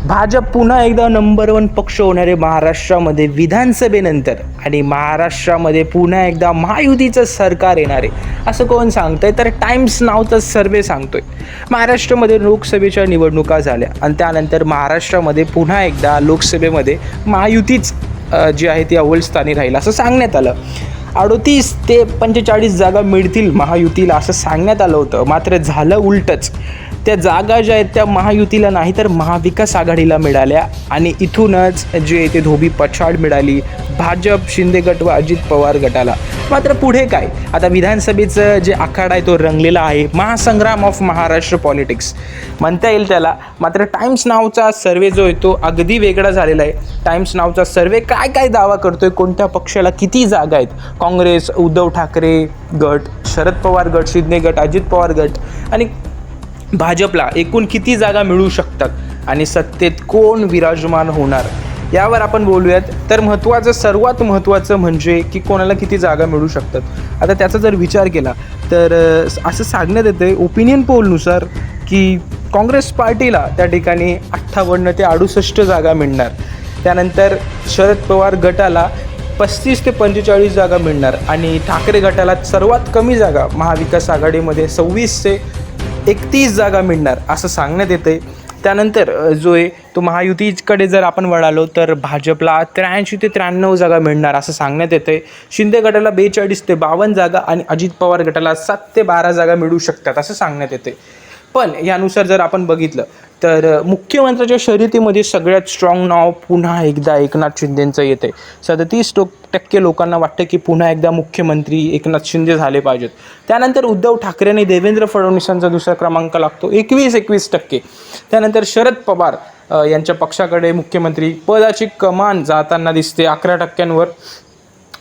भाजप पुन्हा एकदा नंबर 1 पक्ष होणार आहे महाराष्ट्रामध्ये विधानसभेनंतर आणि महाराष्ट्रामध्ये पुन्हा एकदा महायुतीचं सरकार येणार आहे असं कोण सांगतंय तर टाइम्स नावचा सर्वे सांगतोय। महाराष्ट्रामध्ये लोकसभेच्या निवडणुका झाल्या आणि त्यानंतर महाराष्ट्रामध्ये पुन्हा एकदा लोकसभेमध्ये महायुतीच जी आहे ती अव्वल स्थानी राहील असं सांगण्यात आलं। 38 ते 45 जागा मिळतील महायुतीला असं सांगण्यात आलं होतं, मात्र झालं उलटच। त्या जागा ज्या आहेत त्या महायुतीला नाही तर महाविकास आघाडीला मिळाल्या आणि इथूनच जे ते धोबी पछाड मिळाली भाजप, शिंदे गट व अजित पवार गटाला। मात्र पुढे काय, आता विधानसभेचं जे आखाडा आहे तो रंगलेला आहे, महासंग्राम ऑफ महाराष्ट्र पॉलिटिक्स म्हणता येईल त्याला। मात्र टाइम्स नावचा सर्वे जो आहे तो अगदी वेगळा झालेला आहे। टाइम्स नावचा सर्वे काय काय दावा करतोय, कोणत्या पक्षाला किती जागा आहेत, काँग्रेस, उद्धव ठाकरे गट, शरद पवार गट, शिंदे गट, अजित पवार गट आणि भाजपला एकूण किती जागा मिळू शकतात आणि सत्तेत कोण विराजमान होणार यावर आपण बोलूयात। तर सर्वात महत्त्वाचं म्हणजे की कोणाला किती जागा मिळू शकतात। आता त्याचा जर विचार केला तर असं सांगण्यात येतं ओपिनियन पोलनुसार की काँग्रेस पार्टीला त्या ठिकाणी 58 ते 68 जागा मिळणार, त्यानंतर शरद पवार गटाला 35 ते 45 जागा मिळणार आणि ठाकरे गटाला सर्वात कमी जागा महाविकास आघाडीमध्ये 26 ते 31 जागा मिळणार असं सांगण्यात येते। त्यानंतर जो आहे तो महायुतीकडे जर आपण वळालो तर भाजपला 83 ते 93 जागा मिळणार असं सांगण्यात येते। शिंदे गटाला 42 ते 52 जागा आणि अजित पवार गटाला 7 ते 12 जागा मिळू शकतात असं सांगण्यात येते। पण यानुसार जर आपण बघितलं तर मुख्यमंत्र्याच्या शर्यतीमध्ये सगळ्यात स्ट्रॉंग नाव पुन्हा एकदा एकनाथ शिंदेंचं येते। 37% लोकांना वाटतं की पुन्हा एकदा मुख्यमंत्री एकनाथ शिंदे झाले पाहिजेत। त्यानंतर उद्धव ठाकरे आणि देवेंद्र फडणवीसांचा दुसरा क्रमांक लागतो 21%। त्यानंतर शरद पवार यांच्या पक्षाकडे मुख्यमंत्री पदाची कमान जाताना दिसते 11%वर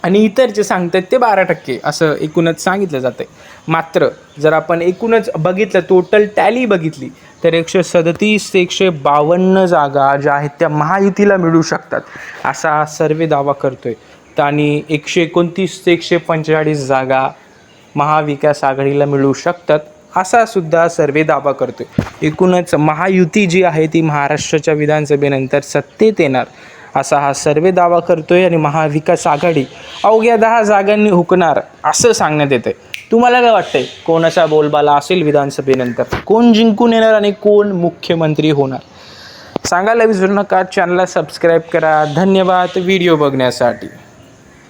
आणि इतर जे सांगतात ते 12% असं एकूणच सांगितलं जातं। मात्र जर आपण एकूणच बघितलं, टोटल टॅली बघितली तर 137 ते 152 जागा ज्या आहेत त्या महायुतीला मिळू शकतात असा सर्वे दावा करतोय। आणि 129 ते 145 जागा महाविकास आघाडीला मिळू शकतात असा सुद्धा सर्वे दावा करतोय। एकूणच महायुती जी आहे ती महाराष्ट्राच्या विधानसभेनंतर सत्तेत येणार असा हा सर्वे दावा करतोय आणि महाविकास आघाडी अवघ्या 10 जागांनी हुकणार असं सांगण्यात येतंय। तुम्हाला काय वाटतंय, कोणाचा बोलबाला असेल विधानसभेनंतर, कोण जिंकून येणार आणि कोण मुख्यमंत्री होणार, सांगायला विसरू नका। चॅनलला सबस्क्राईब करा। धन्यवाद व्हिडिओ बघण्यासाठी।